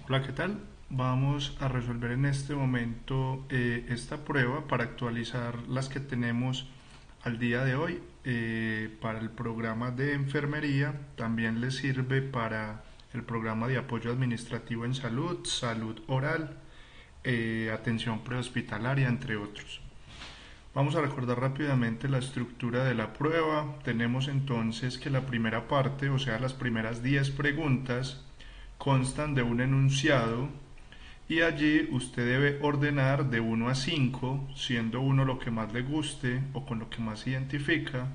Hola, ¿qué tal? Vamos a resolver en este momento esta prueba para actualizar las que tenemos al día de hoy para el programa de enfermería. También les sirve para el programa de apoyo administrativo en salud, salud oral, atención prehospitalaria, entre otros. Vamos a recordar rápidamente la estructura de la prueba. Tenemos entonces que la primera parte, o sea, las primeras 10 preguntas, constan de un enunciado y allí usted debe ordenar de 1 a 5, siendo 1 lo que más le guste o con lo que más se identifica,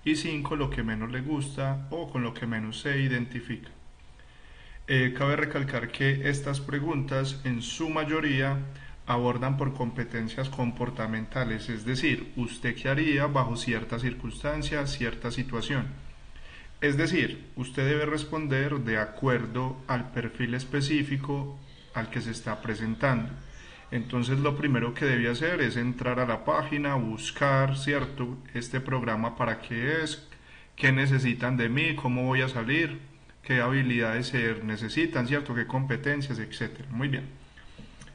y 5 lo que menos le gusta o con lo que menos se identifica. Cabe recalcar que estas preguntas en su mayoría abordan por competencias comportamentales, es decir, usted qué haría bajo cierta circunstancia, cierta situación. Es decir, usted debe responder de acuerdo al perfil específico al que se está presentando. Entonces lo primero que debe hacer es entrar a la página, buscar, ¿cierto? Este programa para qué es, qué necesitan de mí, cómo voy a salir, qué habilidades se necesitan, ¿cierto? Qué competencias, etcétera. Muy bien.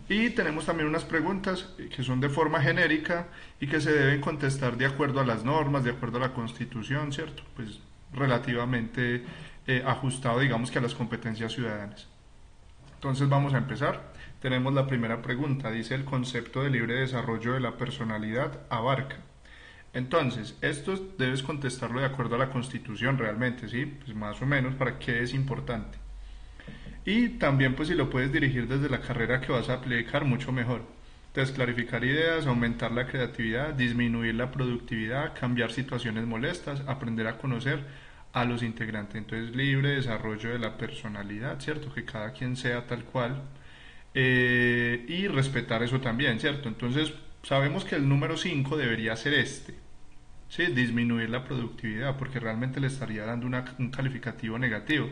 Y tenemos también unas preguntas que son de forma genérica y que se deben contestar de acuerdo a las normas, de acuerdo a la Constitución, ¿cierto? Pues relativamente ajustado, digamos que a las competencias ciudadanas. Entonces vamos a empezar. Tenemos la primera pregunta. Dice el concepto de libre desarrollo de la personalidad abarca. Entonces, esto debes contestarlo de acuerdo a la Constitución realmente, ¿sí? Pues más o menos para qué es importante. Y también pues si lo puedes dirigir desde la carrera que vas a aplicar, mucho mejor. Entonces, clarificar ideas, aumentar la creatividad, disminuir la productividad, cambiar situaciones molestas, aprender a conocer a los integrantes. Entonces, libre desarrollo de la personalidad, ¿cierto? Que cada quien sea tal cual. Y respetar eso también, ¿cierto? Entonces, sabemos que el número 5 debería ser este. Sí, disminuir la productividad, porque realmente le estaría dando un calificativo negativo.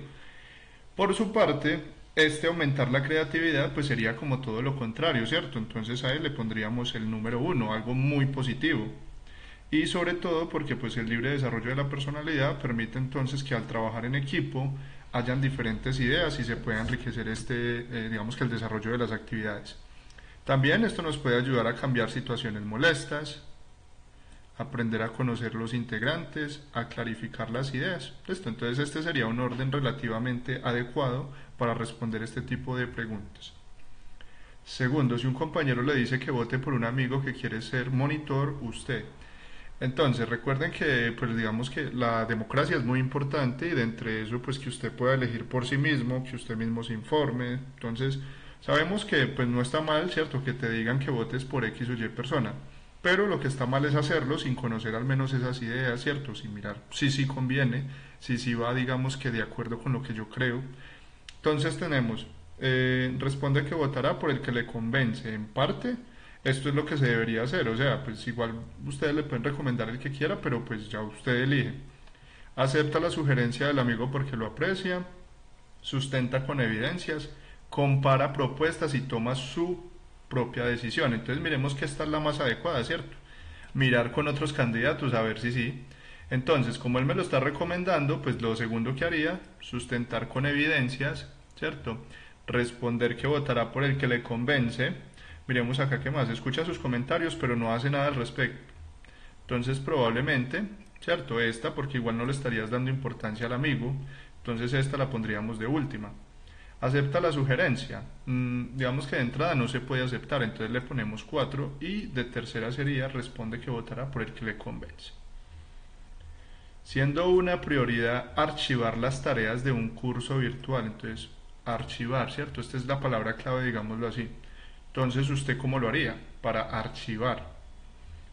Por su parte, este aumentar la creatividad pues sería como todo lo contrario, ¿cierto? Entonces a él le pondríamos el número uno, algo muy positivo. Y sobre todo porque pues el libre desarrollo de la personalidad permite entonces que al trabajar en equipo hayan diferentes ideas y se pueda enriquecer digamos que el desarrollo de las actividades. También esto nos puede ayudar a cambiar situaciones molestas, aprender a conocer los integrantes, a clarificar las ideas. Listo, entonces este sería un orden relativamente adecuado para responder este tipo de preguntas. Segundo, si un compañero le dice que vote por un amigo que quiere ser monitor, usted. Entonces, recuerden que, pues digamos que la democracia es muy importante y de entre eso, pues que usted pueda elegir por sí mismo, que usted mismo se informe. Entonces, sabemos que pues no está mal, ¿cierto? Que te digan que votes por X o Y persona. Pero lo que está mal es hacerlo sin conocer al menos esas ideas, ¿cierto? Sin mirar si sí conviene, si sí va, digamos que de acuerdo con lo que yo creo. Entonces tenemos, responde que votará por el que le convence. En parte, esto es lo que se debería hacer. O sea, pues igual ustedes le pueden recomendar el que quiera, pero pues ya usted elige. Acepta la sugerencia del amigo porque lo aprecia, sustenta con evidencias, compara propuestas y toma su propia decisión. Entonces miremos que esta es la más adecuada, ¿cierto? Mirar con otros candidatos a ver si sí. Entonces, como él me lo está recomendando, pues lo segundo que haría, sustentar con evidencias, ¿cierto? Responder que votará por el que le convence. Miremos acá qué más, escucha sus comentarios, pero no hace nada al respecto. Entonces, probablemente, ¿cierto? Esta, porque igual no le estarías dando importancia al amigo, entonces esta la pondríamos de última. Acepta la sugerencia. Digamos que de entrada no se puede aceptar, entonces le ponemos 4 y de tercera sería responde que votará por el que le convence. Siendo una prioridad archivar las tareas de un curso virtual, entonces archivar, ¿cierto? Esta es la palabra clave, digámoslo así. Entonces, ¿usted cómo lo haría? Para archivar.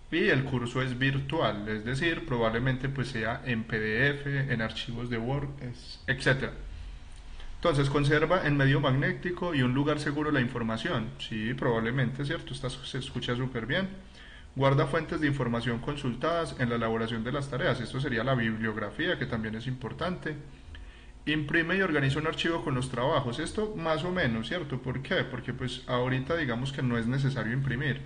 Y el curso es virtual, es decir, probablemente pues sea en PDF, en archivos de Word, etcétera. Entonces, conserva en medio magnético y un lugar seguro la información. Sí, probablemente, ¿cierto? Esta se escucha súper bien. Guarda fuentes de información consultadas en la elaboración de las tareas. Esto sería la bibliografía, que también es importante. Imprime y organiza un archivo con los trabajos. Esto más o menos, ¿cierto? ¿Por qué? Porque pues ahorita digamos que no es necesario imprimir.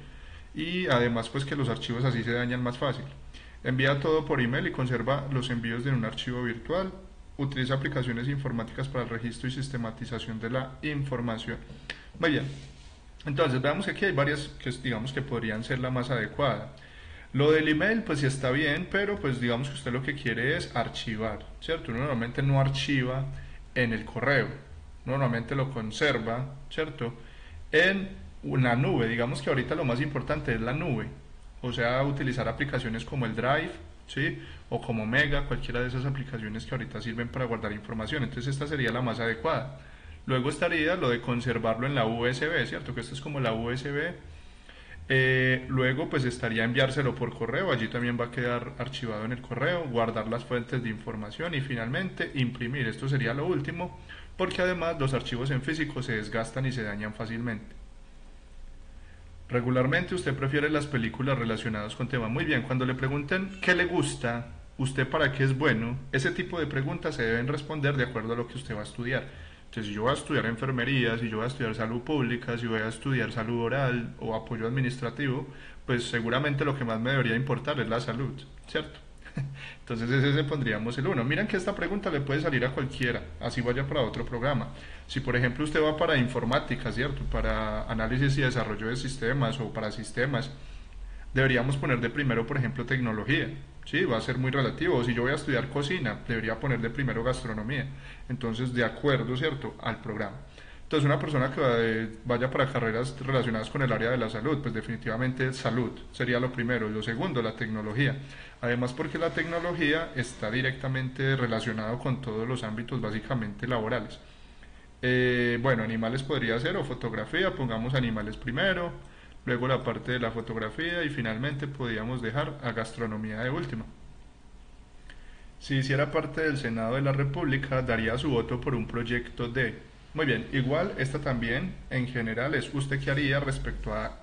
Y además pues que los archivos así se dañan más fácil. Envía todo por email y conserva los envíos en un archivo virtual. utiliza aplicaciones informáticas para el registro y sistematización de la información. Muy bien, entonces veamos que aquí hay varias que digamos que podrían ser la más adecuada. Lo del email pues sí está bien, pero pues digamos que usted lo que quiere es archivar, ¿cierto? Uno normalmente no archiva en el correo, normalmente lo conserva, ¿cierto? En una nube, digamos que ahorita lo más importante es la nube, o sea, utilizar aplicaciones como el Drive, ¿sí? O como Mega, cualquiera de esas aplicaciones que ahorita sirven para guardar información, entonces esta sería la más adecuada. Luego estaría lo de conservarlo en la USB, ¿cierto? Que esto es como la USB. Luego pues estaría enviárselo por correo, allí también va a quedar archivado en el correo, guardar las fuentes de información y finalmente imprimir. Esto sería lo último, porque además los archivos en físico se desgastan y se dañan fácilmente. Regularmente usted prefiere las películas relacionadas con tema. Muy bien, cuando le pregunten qué le gusta, usted para qué es bueno, ese tipo de preguntas se deben responder de acuerdo a lo que usted va a estudiar. Entonces, si yo voy a estudiar enfermería, si yo voy a estudiar salud pública, si voy a estudiar salud oral o apoyo administrativo, pues seguramente lo que más me debería importar es la salud, ¿cierto? Entonces ese pondríamos el uno. Miren que esta pregunta le puede salir a cualquiera, así vaya para otro programa. Si por ejemplo usted va para informática, ¿cierto? Para análisis y desarrollo de sistemas o para sistemas, deberíamos poner de primero, por ejemplo, tecnología. Sí, va a ser muy relativo. O si yo voy a estudiar cocina, debería poner de primero gastronomía. Entonces, de acuerdo, ¿cierto?, al programa. Entonces, una persona que vaya para carreras relacionadas con el área de la salud, pues definitivamente salud sería lo primero. Y lo segundo, la tecnología. Además, porque la tecnología está directamente relacionado con todos los ámbitos básicamente laborales. Bueno, animales podría ser o fotografía, pongamos animales primero, luego la parte de la fotografía y finalmente podríamos dejar a gastronomía de última. Si hiciera parte del Senado de la República, daría su voto por un proyecto de... Muy bien, igual esta también en general es usted qué haría respecto a...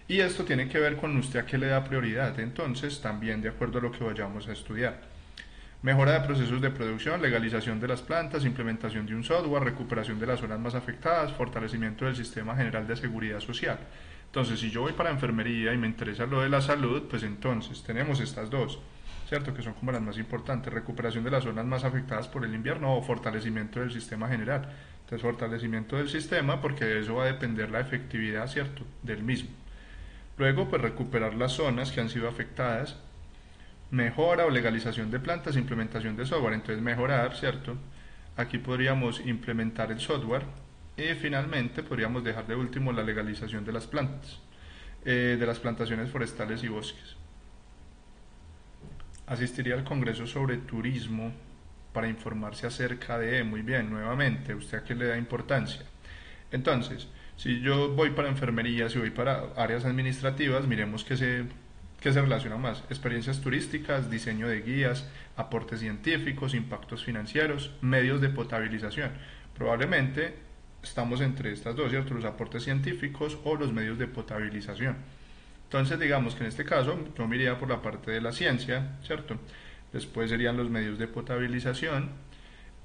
Y esto tiene que ver con usted a qué le da prioridad, entonces también de acuerdo a lo que vayamos a estudiar. Mejora de procesos de producción, legalización de las plantas, implementación de un software, recuperación de las zonas más afectadas, fortalecimiento del sistema general de seguridad social. Entonces, si yo voy para enfermería y me interesa lo de la salud, pues entonces tenemos estas dos, ¿cierto? Que son como las más importantes, recuperación de las zonas más afectadas por el invierno o fortalecimiento del sistema general. Entonces, fortalecimiento del sistema porque de eso va a depender la efectividad, ¿cierto?, del mismo. Luego, pues recuperar las zonas que han sido afectadas, mejora o legalización de plantas, implementación de software. Entonces, mejorar, ¿cierto? Aquí podríamos implementar el software y finalmente podríamos dejar de último la legalización de las plantas, de las plantaciones forestales y bosques. Asistiría al Congreso sobre Turismo para informarse acerca de, muy bien, nuevamente, ¿usted a qué le da importancia? Entonces, si yo voy para enfermería, si voy para áreas administrativas, miremos qué se relaciona más. Experiencias turísticas, diseño de guías, aportes científicos, impactos financieros, medios de potabilización. Probablemente estamos entre estas dos, ¿cierto? Los aportes científicos o los medios de potabilización. Entonces, digamos que en este caso yo me iría por la parte de la ciencia, ¿cierto? Después serían los medios de potabilización,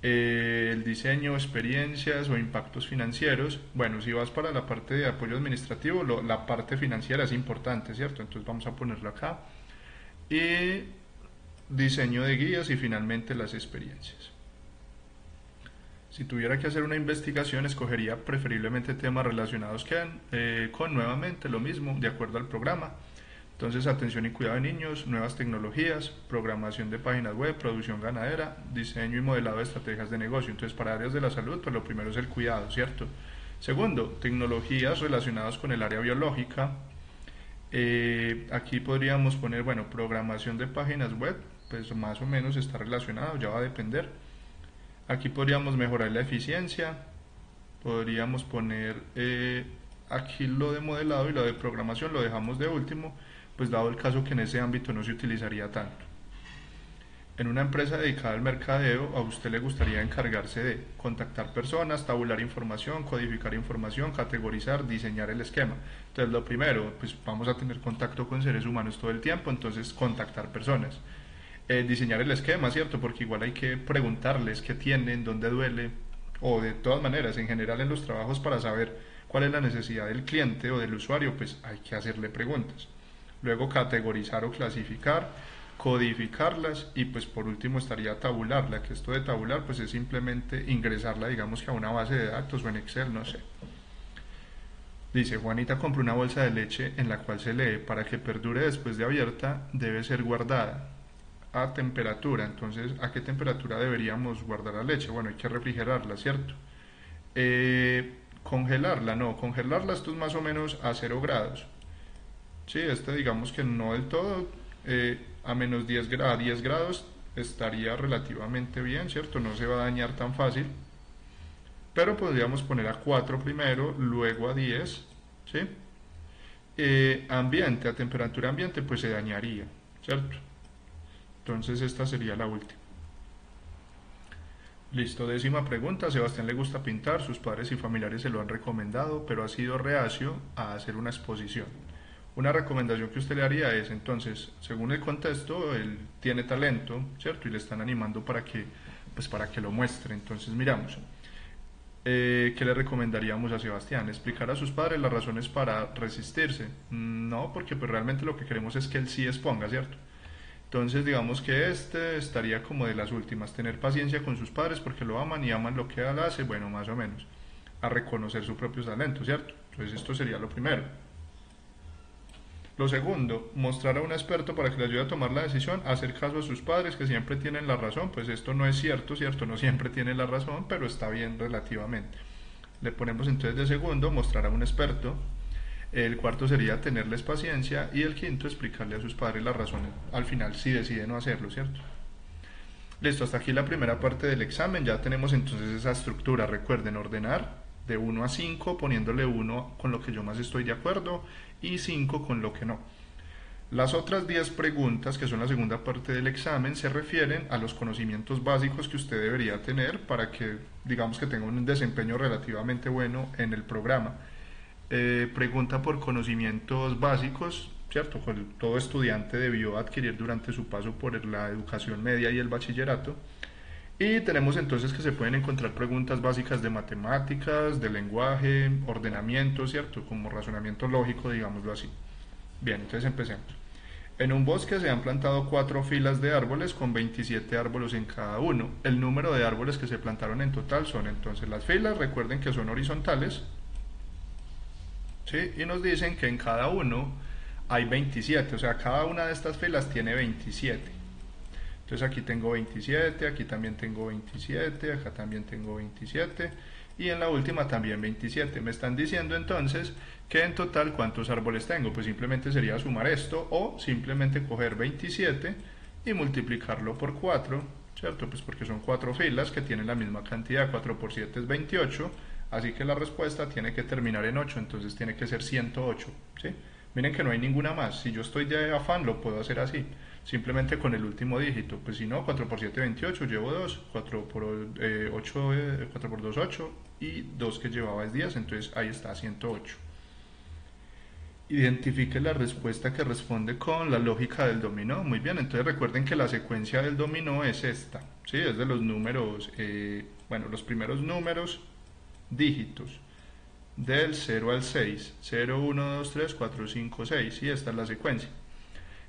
el diseño, experiencias o impactos financieros. Bueno, si vas para la parte de apoyo administrativo, la parte financiera es importante, ¿cierto? Entonces vamos a ponerlo acá. Y diseño de guías y finalmente las experiencias. Si tuviera que hacer una investigación, escogería preferiblemente temas relacionados con nuevamente lo mismo, de acuerdo al programa. Entonces, atención y cuidado de niños, nuevas tecnologías, programación de páginas web, producción ganadera, diseño y modelado de estrategias de negocio. Entonces, para áreas de la salud, pues lo primero es el cuidado, ¿cierto? Segundo, tecnologías relacionadas con el área biológica. Aquí podríamos poner, bueno, programación de páginas web, pues más o menos está relacionado, ya va a depender. Aquí podríamos mejorar la eficiencia, podríamos poner aquí lo de modelado y lo de programación lo dejamos de último, pues dado el caso que en ese ámbito no se utilizaría tanto. En una empresa dedicada al mercadeo, a usted le gustaría encargarse de contactar personas, tabular información, codificar información, categorizar, diseñar el esquema. Entonces lo primero, pues vamos a tener contacto con seres humanos todo el tiempo, entonces contactar personas. Diseñar el esquema, ¿cierto? Porque igual hay que preguntarles qué tienen, dónde duele, o de todas maneras, en general en los trabajos para saber cuál es la necesidad del cliente o del usuario, pues hay que hacerle preguntas. Luego categorizar o clasificar, codificarlas y pues por último estaría tabularla, que esto de tabular pues es simplemente ingresarla digamos que a una base de datos o en Excel, no sé. Dice, Juanita compró una bolsa de leche en la cual se lee, para que perdure después de abierta debe ser guardada a temperatura. Entonces, ¿a qué temperatura deberíamos guardar la leche? Bueno, hay que refrigerarla, ¿cierto? Congelarla, no, congelarla esto es más o menos a 0 grados. Sí, este digamos que no del todo, a menos 10 a 10 grados estaría relativamente bien, ¿cierto? No se va a dañar tan fácil, pero podríamos poner a 4 primero, luego a 10, ¿sí? Ambiente, a temperatura ambiente, pues se dañaría, ¿cierto? Entonces esta sería la última. Listo, décima pregunta. A Sebastián le gusta pintar, sus padres y familiares se lo han recomendado, pero ha sido reacio a hacer una exposición. Una recomendación que usted le haría es, entonces, según el contexto, él tiene talento, ¿cierto? Y le están animando pues para que lo muestre. Entonces, miramos. ¿Qué le recomendaríamos a Sebastián? Explicar a sus padres las razones para resistirse. No, porque pues realmente lo que queremos es que él sí exponga, ¿cierto? Entonces digamos que este estaría como de las últimas, tener paciencia con sus padres porque lo aman y aman lo que él hace, bueno, más o menos, a reconocer su propio talento, ¿cierto? Entonces esto sería lo primero. Lo segundo, mostrar a un experto para que le ayude a tomar la decisión, hacer caso a sus padres que siempre tienen la razón, pues esto no es cierto, ¿cierto? No siempre tiene la razón, pero está bien relativamente. Le ponemos entonces de segundo, mostrar a un experto. El cuarto sería tenerles paciencia y el quinto explicarle a sus padres las razones al final si deciden no hacerlo, ¿cierto? Listo, hasta aquí la primera parte del examen, ya tenemos entonces esa estructura, recuerden ordenar de 1 a 5 poniéndole 1 con lo que yo más estoy de acuerdo y 5 con lo que no. Las otras 10 preguntas, que son la segunda parte del examen, se refieren a los conocimientos básicos que usted debería tener para que, digamos que tenga un desempeño relativamente bueno en el programa. Pregunta por conocimientos básicos, ¿cierto? Todo estudiante debió adquirir durante su paso por la educación media y el bachillerato. Y tenemos entonces que se pueden encontrar preguntas básicas de matemáticas, de lenguaje, ordenamiento, ¿cierto? Como razonamiento lógico, digámoslo así. Bien, entonces empecemos. En un bosque se han plantado 4 filas de árboles con 27 árboles en cada uno. El número de árboles que se plantaron en total son entonces las filas, recuerden que son horizontales, ¿sí? Y nos dicen que en cada uno hay 27, o sea, cada una de estas filas tiene 27. Entonces aquí tengo 27, aquí también tengo 27, acá también tengo 27 y en la última también 27. Me están diciendo entonces que en total cuántos árboles tengo. Pues simplemente sería sumar esto o simplemente coger 27 y multiplicarlo por 4, ¿cierto? Pues porque son 4 filas que tienen la misma cantidad, 4 por 7 es 28, así que la respuesta tiene que terminar en 8, entonces tiene que ser 108, ¿sí? Miren que no hay ninguna más, si yo estoy de afán lo puedo hacer así, simplemente con el último dígito, pues si no, 4 por 7 28, llevo 2, 4 por 8, 4 por 2 8 y 2 que llevaba es 10, entonces ahí está 108. Identifique la respuesta que responde con la lógica del dominó. Muy bien, entonces recuerden que la secuencia del dominó es esta, ¿sí? Es de los números, bueno, los primeros números dígitos del 0 al 6, 0, 1, 2, 3, 4, 5, 6, y esta es la secuencia.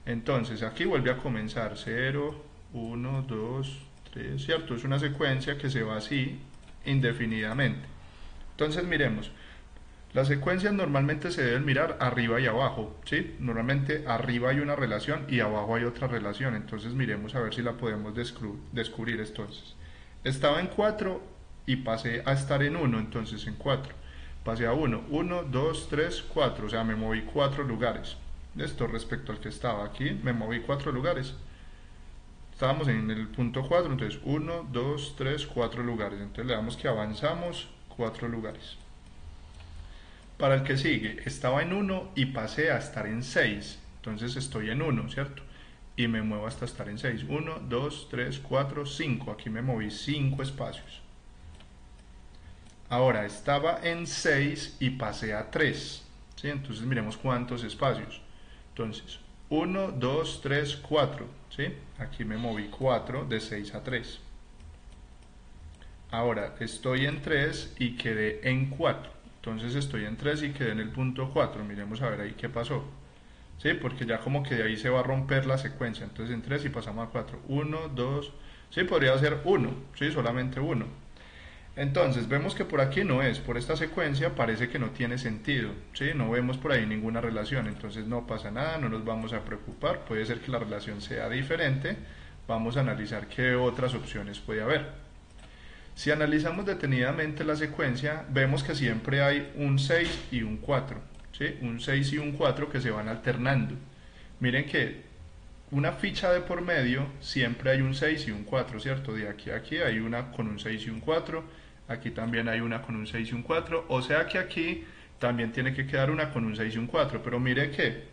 Entonces aquí vuelve a comenzar 0, 1, 2, 3, ¿cierto? Es una secuencia que se va así indefinidamente. Entonces miremos, las secuencias normalmente se deben mirar arriba y abajo, ¿sí? Normalmente arriba hay una relación y abajo hay otra relación, entonces miremos a ver si la podemos descubrir entonces. Estaba en 4 y pasé a estar en 1, entonces en 4. Pasé a 1, 1, 2, 3, 4, o sea, me moví 4 lugares. Esto respecto al que estaba aquí, me moví 4 lugares. Estábamos en el punto 4, entonces 1, 2, 3, 4 lugares. Entonces le damos que avanzamos 4 lugares. Para el que sigue, estaba en 1 y pasé a estar en 6. Entonces estoy en 1, ¿cierto? Y me muevo hasta estar en 6. 1, 2, 3, 4, 5. Aquí me moví 5 espacios. Ahora estaba en 6 y pasé a 3. ¿Sí? Entonces miremos cuántos espacios. Entonces, 1, 2, 3, 4. ¿Sí? Aquí me moví 4 de 6 a 3. Ahora estoy en 3 y quedé en 4. Entonces estoy en 3 y quedé en el punto 4. Miremos a ver ahí qué pasó. ¿sí? Porque ya como que de ahí se va a romper la secuencia. Entonces en 3 y pasamos a 4. 1, 2, sí, podría ser 1, sí, solamente 1. Entonces vemos que por aquí no es, por esta secuencia parece que no tiene sentido, ¿sí? No vemos por ahí ninguna relación, entonces no pasa nada, no nos vamos a preocupar, puede ser que la relación sea diferente, vamos a analizar qué otras opciones puede haber. Si analizamos detenidamente la secuencia, vemos que siempre hay un 6 y un 4, ¿sí? Un 6 y un 4 que se van alternando. Miren que una ficha de por medio siempre hay un 6 y un 4, ¿cierto? De aquí a aquí hay una con un 6 y un 4, aquí también hay una con un 6 y un 4, o sea que aquí también tiene que quedar una con un 6 y un 4, pero mire que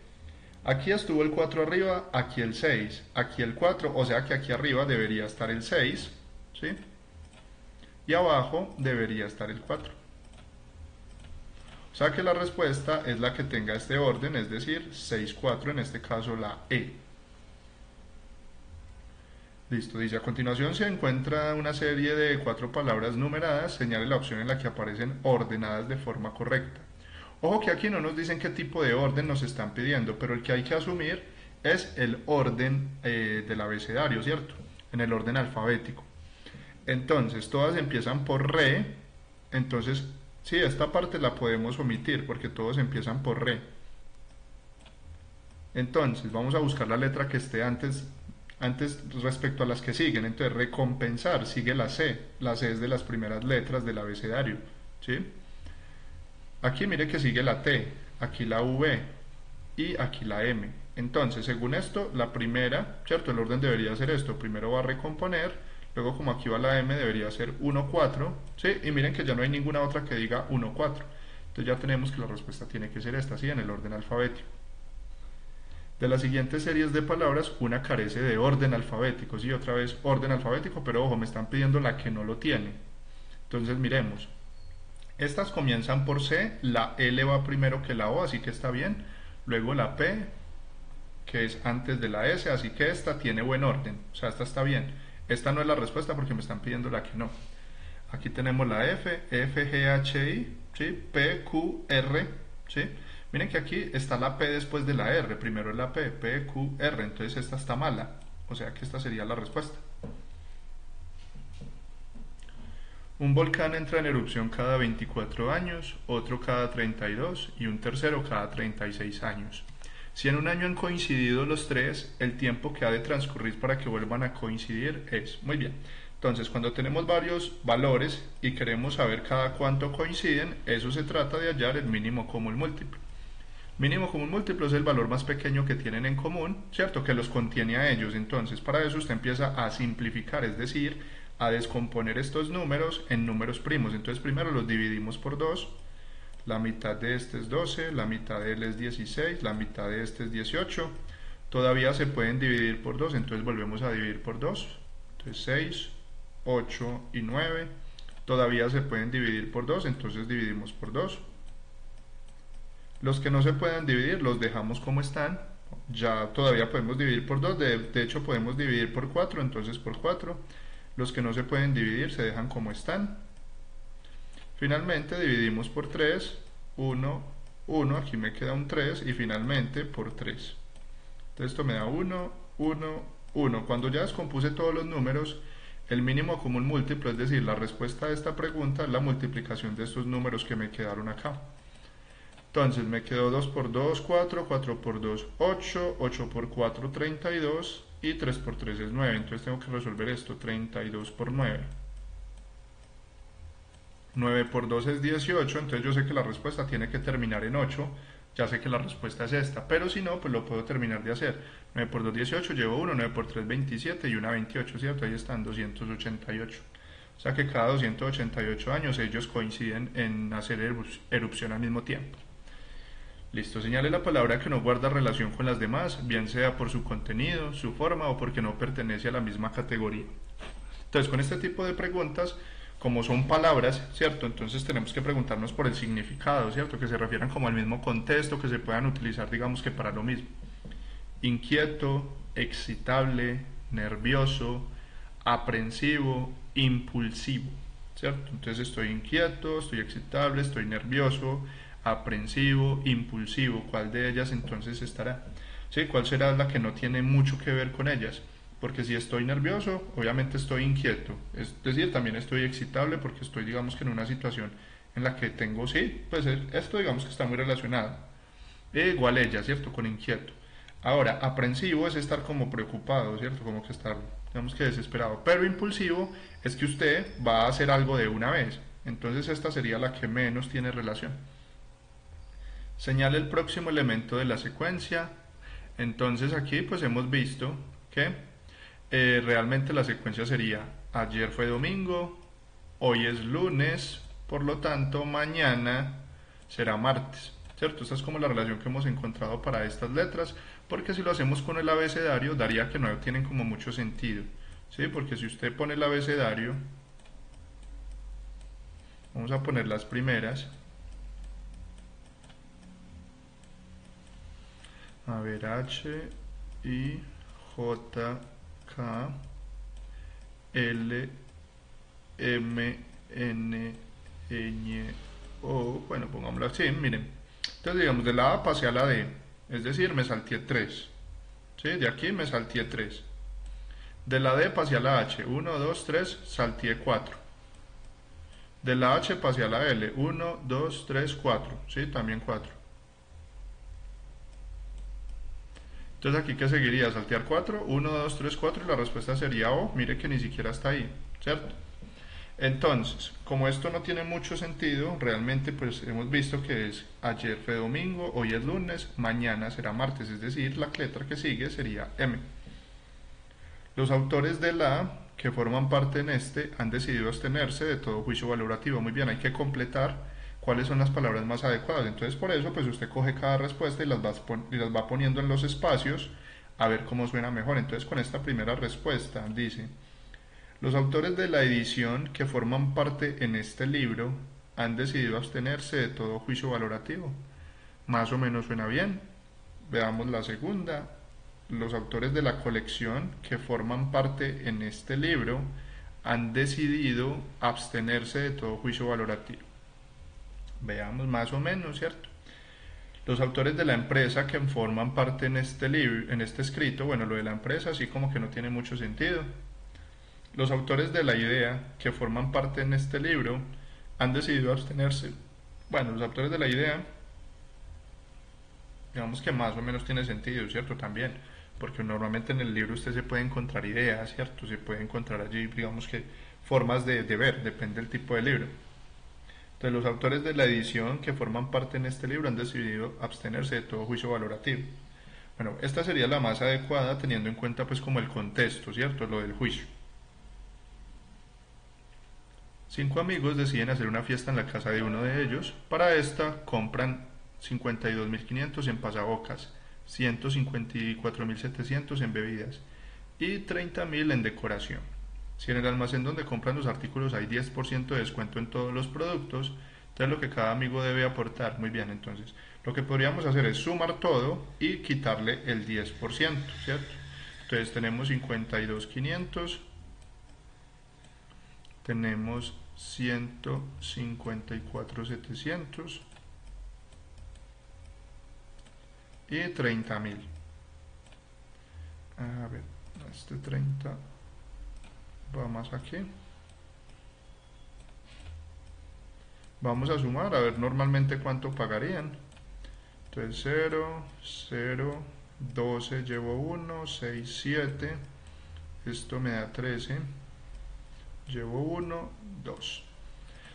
aquí estuvo el 4 arriba, aquí el 6, aquí el 4, o sea que aquí arriba debería estar el 6, ¿sí? Y abajo debería estar el 4. O sea que la respuesta es la que tenga este orden, es decir, 6, 4, en este caso la E. Listo, dice a continuación se encuentra una serie de 4 palabras numeradas, señale la opción en la que aparecen ordenadas de forma correcta. Ojo que aquí no nos dicen qué tipo de orden nos están pidiendo, pero el que hay que asumir es el orden del abecedario, ¿cierto? En el orden alfabético. Entonces, todas empiezan por re, entonces, sí, esta parte la podemos omitir porque todos empiezan por re. Entonces, vamos a buscar la letra que esté antes respecto a las que siguen. Entonces, recompensar sigue la C. La C es de las primeras letras del abecedario, ¿sí? Aquí mire que sigue la T, aquí la V y aquí la M. Entonces, según esto, la primera, ¿cierto? El orden debería ser esto. Primero va a recomponer, luego como aquí va la M debería ser 1, 4, ¿sí? Y miren que ya no hay ninguna otra que diga 1, 4. Entonces ya tenemos que la respuesta tiene que ser esta, ¿sí? En el orden alfabético. De las siguientes series de palabras, una carece de orden alfabético, ¿sí? Otra vez orden alfabético, pero ojo, me están pidiendo la que no lo tiene. Entonces miremos. Estas comienzan por C, la L va primero que la O, así que está bien. Luego la P, que es antes de la S, así que esta tiene buen orden, o sea, esta está bien. Esta no es la respuesta porque me están pidiendo la que no. Aquí tenemos la F, F, G, H, I, ¿sí? P, Q, R, ¿sí? Miren que aquí está la P después de la R, primero es la P, P, Q, R, entonces esta está mala, o sea que esta sería la respuesta. Un volcán entra en erupción cada 24 años, otro cada 32 y un tercero cada 36 años. Si en un año han coincidido los tres, el tiempo que ha de transcurrir para que vuelvan a coincidir es, muy bien. Entonces, cuando tenemos varios valores y queremos saber cada cuánto coinciden, eso se trata de hallar el mínimo común múltiplo. Mínimo común múltiplo es el valor más pequeño que tienen en común, ¿cierto? Que los contiene a ellos. Entonces, para eso usted empieza a simplificar, es decir, a descomponer estos números en números primos. Entonces, primero los dividimos por 2. La mitad de este es 12, la mitad de él es 16, la mitad de este es 18. Todavía se pueden dividir por 2, entonces volvemos a dividir por 2. Entonces 6, 8 y 9. Todavía se pueden dividir por 2, entonces dividimos por 2. Los que no se puedan dividir los dejamos como están. Ya todavía podemos dividir por 2, de hecho podemos dividir por 4, entonces por 4. Los que no se pueden dividir se dejan como están. Finalmente dividimos por 3, 1, 1, aquí me queda un 3 y finalmente por 3. Entonces esto me da 1, 1, 1. Cuando ya descompuse todos los números, el mínimo común múltiplo, es decir, la respuesta a esta pregunta es la multiplicación de estos números que me quedaron acá. Entonces me quedó 2 por 2, 4, 4 por 2, 8, 8 por 4, 32 y 3 por 3 es 9. Entonces tengo que resolver esto, 32 por 9. 9 por 2 es 18, entonces yo sé que la respuesta tiene que terminar en 8, ya sé que la respuesta es esta, pero si no, pues lo puedo terminar de hacer. 9 por 2, 18, llevo 1, 9 por 3, 27 y una 28, ¿cierto? Ahí están 288. O sea que cada 288 años ellos coinciden en hacer erupción al mismo tiempo. Listo, señale la palabra que no guarda relación con las demás, bien sea por su contenido, su forma o porque no pertenece a la misma categoría. Entonces, con este tipo de preguntas, como son palabras, ¿cierto? Entonces tenemos que preguntarnos por el significado, ¿cierto? Que se refieran como al mismo contexto, que se puedan utilizar, digamos que para lo mismo. Inquieto, excitable, nervioso, aprensivo, impulsivo, ¿cierto? Entonces estoy inquieto, estoy excitable, estoy nervioso, aprensivo, impulsivo, ¿cuál de ellas entonces estará? ¿Sí? ¿Cuál será la que no tiene mucho que ver con ellas? Porque si estoy nervioso, obviamente estoy inquieto, es decir, también estoy excitable porque estoy, digamos que en una situación en la que tengo, sí, pues esto digamos que está muy relacionado. Igual ella, ¿cierto? Con inquieto. Ahora, aprensivo es estar como preocupado, ¿cierto? Como que estar, digamos que desesperado. Pero impulsivo es que usted va a hacer algo de una vez. Entonces esta sería la que menos tiene relación. Señale el próximo elemento de la secuencia. Entonces aquí pues hemos visto que realmente la secuencia sería ayer fue domingo, hoy es lunes, por lo tanto mañana será martes, ¿cierto? Esta es como la relación que hemos encontrado para estas letras, porque si lo hacemos con el abecedario daría que no tienen como mucho sentido, ¿sí? Porque si usted pone el abecedario, vamos a poner las primeras, a ver, H, I, J, K, L, M, N, Ñ, O, bueno, pongámoslo así, miren. Entonces, digamos, de la A pasé a la D, es decir, me salté 3. ¿Sí? De aquí me salté 3. De la D pasé a la H, 1, 2, 3, salté 4. De la H pasé a la L, 1, 2, 3, 4. ¿Sí? También 4. Entonces aquí, ¿qué seguiría? Saltear 4, 1, 2, 3, 4 y la respuesta sería O. Mire que ni siquiera está ahí, ¿cierto? Entonces, como esto no tiene mucho sentido, realmente pues hemos visto que es ayer fue domingo, hoy es lunes, mañana será martes, es decir, la letra que sigue sería M. Los autores de la A que forman parte en este han decidido abstenerse de todo juicio valorativo. Muy bien, hay que completar cuáles son las palabras más adecuadas. Entonces, por eso, pues usted coge cada respuesta y las va poniendo en los espacios a ver cómo suena mejor. Entonces, con esta primera respuesta dice: los autores de la edición que forman parte en este libro han decidido abstenerse de todo juicio valorativo. Más o menos suena bien. Veamos la segunda. Los autores de la colección que forman parte en este libro han decidido abstenerse de todo juicio valorativo. Veamos más o menos, ¿cierto? Los autores de la empresa que forman parte en este libro, en este escrito, bueno, lo de la empresa así como que no tiene mucho sentido. Los autores de la idea que forman parte en este libro han decidido abstenerse. Bueno, los autores de la idea, digamos que más o menos tiene sentido, ¿cierto? También, porque normalmente en el libro usted se puede encontrar ideas, ¿cierto? Se puede encontrar allí, digamos que formas de ver, depende del tipo de libro. Entonces, los autores de la edición que forman parte en este libro han decidido abstenerse de todo juicio valorativo. Bueno, esta sería la más adecuada teniendo en cuenta pues como el contexto, ¿cierto? Lo del juicio. 5 amigos deciden hacer una fiesta en la casa de uno de ellos. Para esta compran 52.500 en pasabocas, 154.700 en bebidas y 30.000 en decoración. Si en el almacén donde compran los artículos hay 10% de descuento en todos los productos, entonces lo que cada amigo debe aportar. Muy bien, entonces lo que podríamos hacer es sumar todo y quitarle el 10%, ¿cierto? Entonces tenemos 52.500, tenemos 154.700 y 30.000. A ver, este 30 va más aquí. Vamos a sumar, a ver normalmente cuánto pagarían. Entonces 0, 0, 12, llevo 1, 6, 7. Esto me da 13. Llevo 1, 2.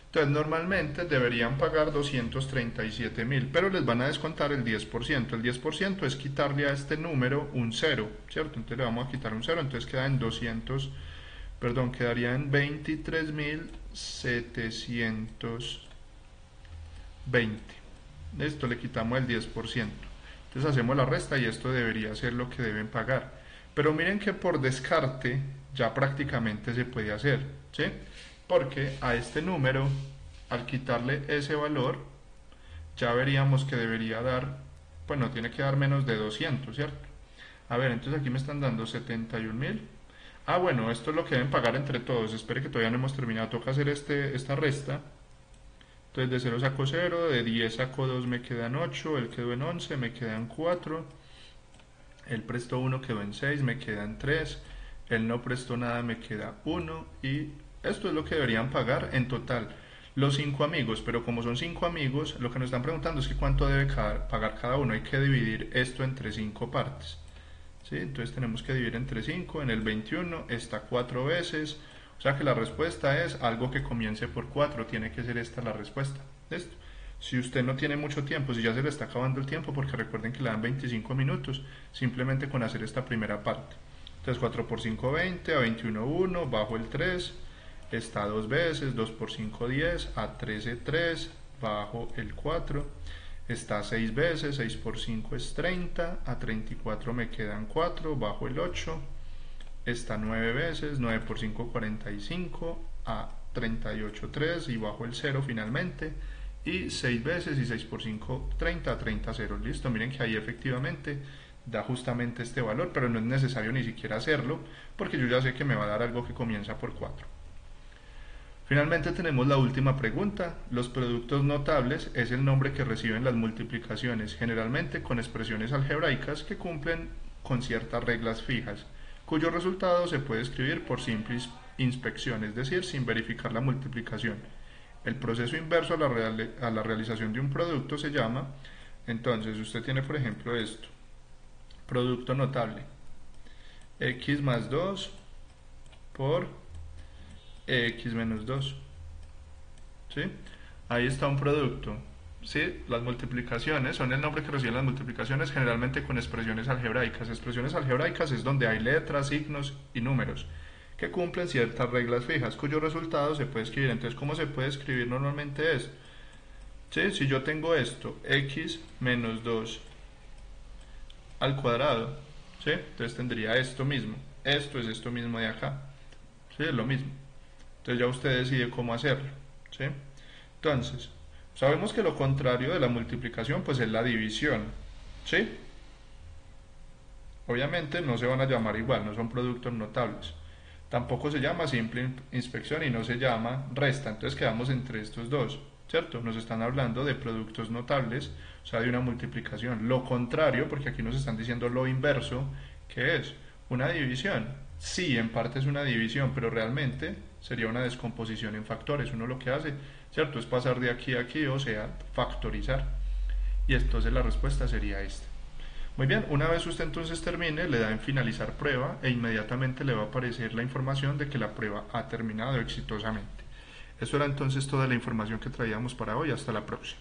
Entonces normalmente deberían pagar 237.000, pero les van a descontar el 10%. El 10% es quitarle a este número un 0, ¿cierto? Entonces le vamos a quitar un 0, entonces queda en 200, perdón, quedaría en 23.720. Esto le quitamos el 10%. Entonces hacemos la resta y esto debería ser lo que deben pagar. Pero miren que por descarte ya prácticamente se puede hacer, ¿sí? Porque a este número, al quitarle ese valor, ya veríamos que debería dar, bueno, tiene que dar menos de 200, ¿cierto? A ver, entonces aquí me están dando 71.000. Ah, bueno, esto es lo que deben pagar entre todos. Espere que todavía no hemos terminado, toca hacer esta resta. Entonces de 0 saco 0, de 10 saco 2 me quedan 8, él quedó en 11, me quedan 4, él prestó 1, quedó en 6, me quedan 3, él no prestó nada, me queda 1 y esto es lo que deberían pagar en total los 5 amigos, pero como son 5 amigos, lo que nos están preguntando es que cuánto debe pagar cada uno. Hay que dividir esto entre 5 partes, ¿sí? Entonces tenemos que dividir entre 5, en el 21 está 4 veces, o sea que la respuesta es algo que comience por 4, tiene que ser esta la respuesta. ¿Listo? Si usted no tiene mucho tiempo, si ya se le está acabando el tiempo, porque recuerden que le dan 25 minutos, simplemente con hacer esta primera parte. Entonces 4 por 5, 20, a 21, 1, bajo el 3, está 2 veces, 2 por 5, 10, a 13, 3, bajo el 4, está 6 veces, 6 por 5 es 30, a 34 me quedan 4, bajo el 8, está 9 veces, 9 por 5, 45, a 38, 3 y bajo el 0 finalmente, y 6 veces y 6 por 5, 30, a 30, 0. Listo, miren que ahí efectivamente da justamente este valor, pero no es necesario ni siquiera hacerlo, porque yo ya sé que me va a dar algo que comienza por 4. Finalmente tenemos la última pregunta. Los productos notables es el nombre que reciben las multiplicaciones, generalmente con expresiones algebraicas que cumplen con ciertas reglas fijas, cuyo resultado se puede escribir por simple inspección, es decir, sin verificar la multiplicación. El proceso inverso a la realización de un producto se llama, entonces usted tiene por ejemplo esto, producto notable, x más 2 por x menos 2, ¿sí? Ahí está un producto, ¿sí? Las multiplicaciones son el nombre que reciben las multiplicaciones, generalmente con expresiones algebraicas. Expresiones algebraicas es donde hay letras, signos y números que cumplen ciertas reglas fijas, cuyo resultado se puede escribir. Entonces, ¿cómo se puede escribir normalmente esto? ¿Sí? Si yo tengo esto, x menos 2 al cuadrado, ¿sí? Entonces tendría esto mismo. Esto es esto mismo de acá, ¿sí? Es lo mismo. Entonces ya usted decide cómo hacerlo, ¿sí? Entonces, sabemos que lo contrario de la multiplicación pues es la división, ¿sí? Obviamente no se van a llamar igual, no son productos notables. Tampoco se llama simple inspección y no se llama resta, entonces quedamos entre estos dos, ¿cierto? Nos están hablando de productos notables, o sea, de una multiplicación. Lo contrario, porque aquí nos están diciendo lo inverso, que es una división. Sí, en parte es una división, pero realmente sería una descomposición en factores. Uno lo que hace, ¿cierto? Es pasar de aquí a aquí, o sea, factorizar. Y entonces la respuesta sería esta. Muy bien, una vez usted entonces termine, le da en finalizar prueba e inmediatamente le va a aparecer la información de que la prueba ha terminado exitosamente. Eso era entonces toda la información que traíamos para hoy. Hasta la próxima.